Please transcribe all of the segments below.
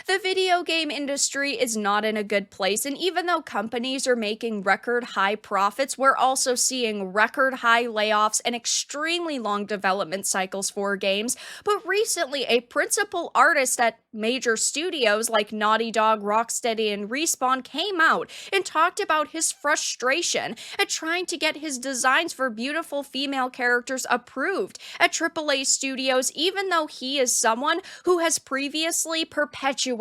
The video game industry is not in a good place, and even though companies are making record high profits, we're also seeing record high layoffs and extremely long development cycles for games. But recently, a principal artist at major studios like Naughty Dog, Rocksteady, and Respawn came out and talked about his frustration at trying to get his designs for beautiful female characters approved at AAA studios, even though he is someone who has previously perpetuated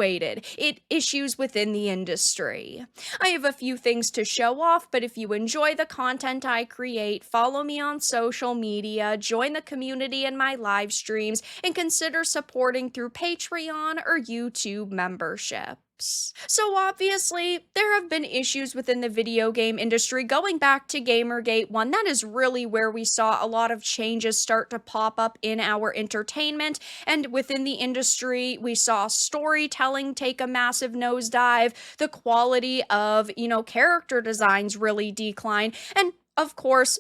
issues within the industry. I have a few things to show off, but if you enjoy the content I create, follow me on social media, join the community in my live streams, and consider supporting through Patreon or YouTube membership. So obviously, there have been issues within the video game industry going back to Gamergate 1. That is really where we saw a lot of changes start to pop up in our entertainment. And within the industry, we saw storytelling take a massive nosedive, the quality of, character designs really decline. And of course,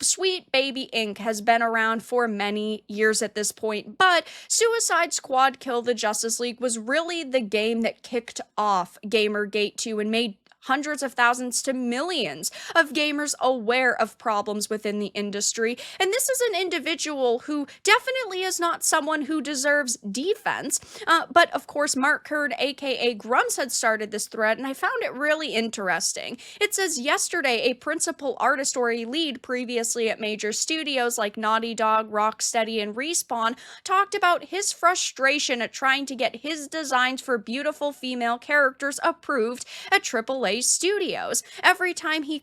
Sweet Baby Inc. has been around for many years at this point, but Suicide Squad Kill the Justice League was really the game that kicked off Gamergate 2 and made hundreds of thousands to millions of gamers aware of problems within the industry. And this is an individual who definitely is not someone who deserves defense. But of course, Mark Curd, aka Grumps, had started this thread, and I found it really interesting. It says, yesterday, a principal artist or a lead previously at major studios like Naughty Dog, Rocksteady, and Respawn talked about his frustration at trying to get his designs for beautiful female characters approved at AAA studios. Every time he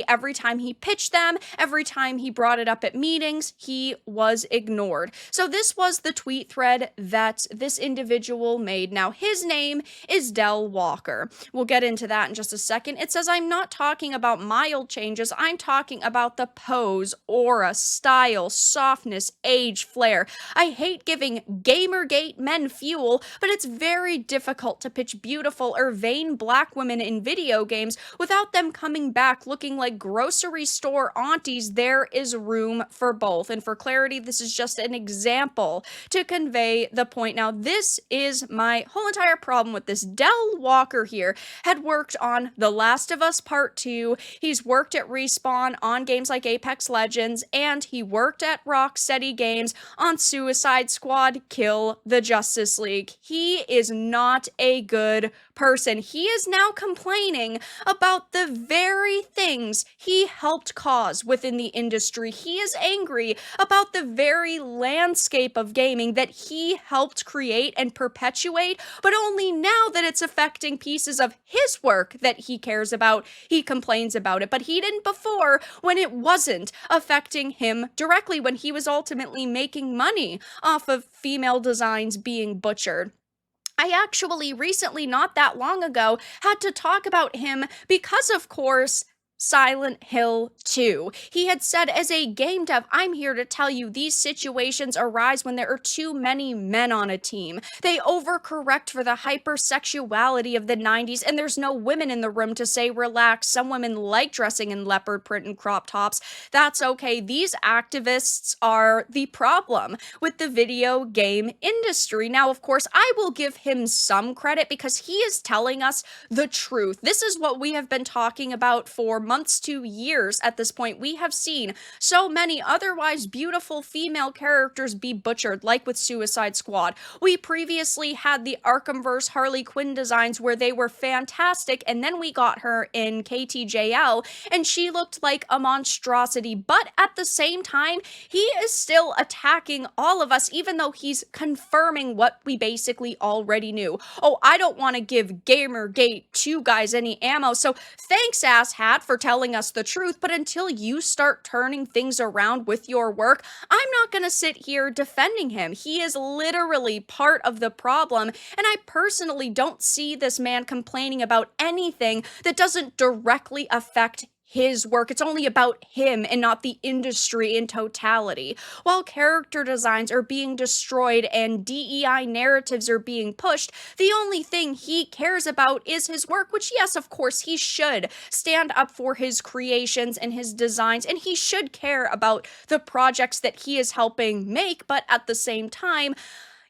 every time he pitched them, every time he brought it up at meetings, he was ignored. So this was the tweet thread that this individual made. Now, his name is Del Walker. We'll get into that in just a second. It says, I'm not talking about mild changes. I'm talking about the pose, aura, style, softness, age, flair. I hate giving Gamergate men fuel, but it's very difficult to pitch beautiful or vain black women in video games without them coming back looking like grocery store aunties. There is room for both. And for clarity, this is just an example to convey the point. Now, this is my whole entire problem with this. Del Walker here had worked on The Last of Us Part 2. He's worked at Respawn on games like Apex Legends, and he worked at Rocksteady Games on Suicide Squad Kill the Justice League. He is not a good person. He is now complaining about the very things he helped cause within the industry. He is angry about the very landscape of gaming that he helped create and perpetuate, but only now that it's affecting pieces of his work that he cares about, he complains about it. But he didn't before, when it wasn't affecting him directly, when he was ultimately making money off of female designs being butchered. I actually recently, not that long ago, had to talk about him because, of course, Silent Hill 2. He had said, as a game dev, I'm here to tell you these situations arise when there are too many men on a team. They overcorrect for the hypersexuality of the 90s, and there's no women in the room to say, relax. Some women like dressing in leopard print and crop tops. That's okay. These activists are the problem with the video game industry. Now, of course, I will give him some credit because he is telling us the truth. This is what we have been talking about for months to years at this point. We have seen so many otherwise beautiful female characters be butchered, like with Suicide Squad. We previously had the Arkhamverse Harley Quinn designs where they were fantastic, and then we got her in KTJL, and she looked like a monstrosity. But at the same time, he is still attacking all of us, even though he's confirming what we basically already knew. Oh, I don't want to give Gamergate 2 guys any ammo, so thanks, asshat, for telling us the truth, but until you start turning things around with your work, I'm not going to sit here defending him. He is literally part of the problem, and I personally don't see this man complaining about anything that doesn't directly affect his work. It's only about him and not the industry in totality. While character designs are being destroyed and DEI narratives are being pushed, the only thing he cares about is his work, which, yes, of course, he should stand up for his creations and his designs, and he should care about the projects that he is helping make, but at the same time,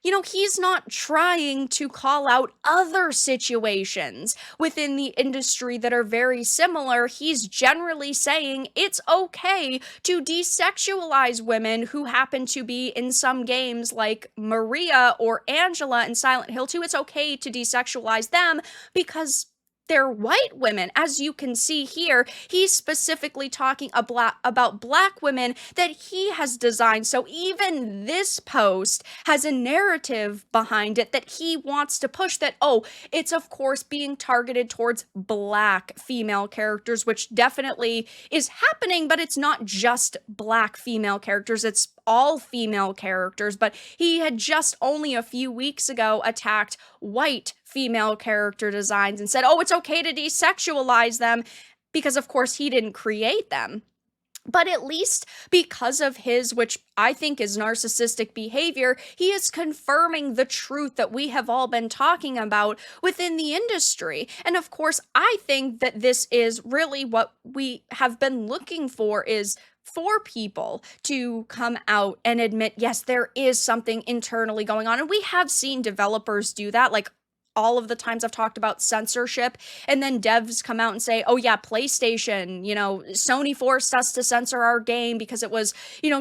He's not trying to call out other situations within the industry that are very similar. He's generally saying it's okay to desexualize women who happen to be in some games like Maria or Angela in Silent Hill 2. It's okay to desexualize them because they're white women. As you can see here, he's specifically talking about black women that he has designed. So even this post has a narrative behind it that he wants to push, that, oh, it's of course being targeted towards black female characters, which definitely is happening, but it's not just black female characters, it's all female characters. But he had just only a few weeks ago attacked white female character designs and said, oh, it's okay to desexualize them because, of course, he didn't create them. But at least because of his, which I think is narcissistic behavior, he is confirming the truth that we have all been talking about within the industry. And of course, I think that this is really what we have been looking for, is for people to come out and admit, yes, there is something internally going on. And we have seen developers do that, like all of the times I've talked about censorship, and then devs come out and say, oh yeah, PlayStation, Sony forced us to censor our game because it was,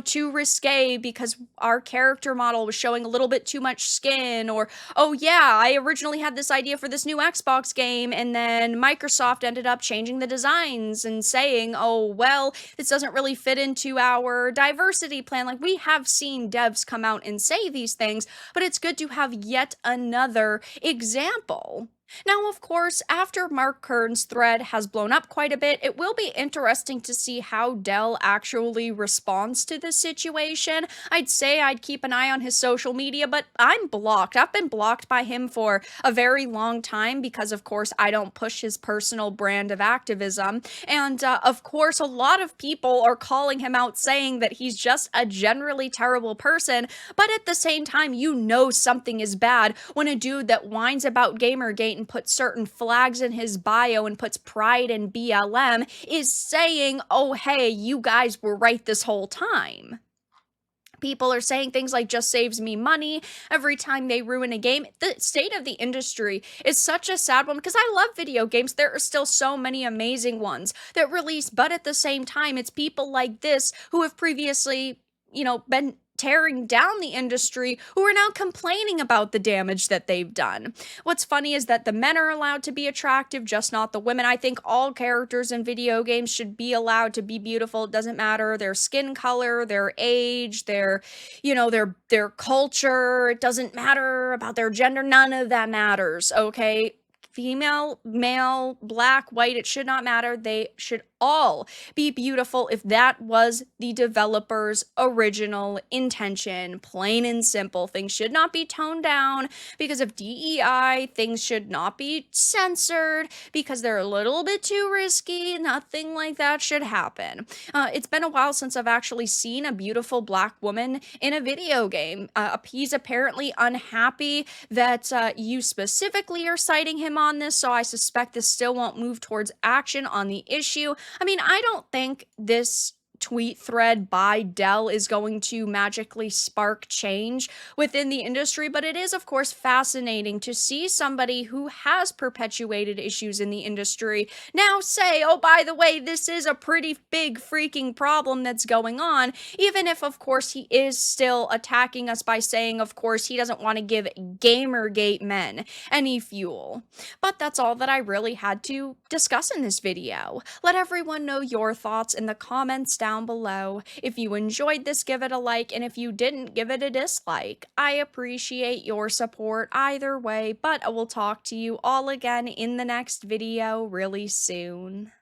too risque, because our character model was showing a little bit too much skin. Or, oh yeah, I originally had this idea for this new Xbox game, and then Microsoft ended up changing the designs and saying, oh, well, this doesn't really fit into our diversity plan. Like, we have seen devs come out and say these things, but it's good to have yet another example. Now, of course, after Mark Kern's thread has blown up quite a bit, it will be interesting to see how Dell actually responds to the situation. I'd say I'd keep an eye on his social media, but I'm blocked. I've been blocked by him for a very long time because, of course, I don't push his personal brand of activism. And, of course, a lot of people are calling him out, saying that he's just a generally terrible person. But at the same time, something is bad when a dude that whines about Gamergate and puts certain flags in his bio and puts pride in BLM is saying, oh, hey, you guys were right this whole time. People are saying things like, just saves me money every time they ruin a game. The state of the industry is such a sad one, because I love video games. There are still so many amazing ones that release, but at the same time, it's people like this who have previously, been tearing down the industry, who are now complaining about the damage that they've done. What's funny is that the men are allowed to be attractive, just not the women. I think all characters in video games should be allowed to be beautiful. It doesn't matter their skin color, their age, their culture. It doesn't matter about their gender. None of that matters, okay? Female, male, black, white, it should not matter. They should all be beautiful if that was the developer's original intention. Plain and simple. Things should not be toned down because of DEI. Things should not be censored because they're a little bit too risky. Nothing like that should happen. It's been a while since I've actually seen a beautiful black woman in a video game. He's apparently unhappy that you specifically are citing him on this, so I suspect this still won't move towards action on the issue. I mean, I don't think this tweet thread by Dell is going to magically spark change within the industry, but it is, of course, fascinating to see somebody who has perpetuated issues in the industry now say, oh, by the way, this is a pretty big freaking problem that's going on, even if, of course, he is still attacking us by saying, of course, he doesn't want to give Gamergate men any fuel. But that's all that I really had to discuss in this video. Let everyone know your thoughts in the comments down below. If you enjoyed this, give it a like, and if you didn't, give it a dislike. I appreciate your support either way, but I will talk to you all again in the next video really soon.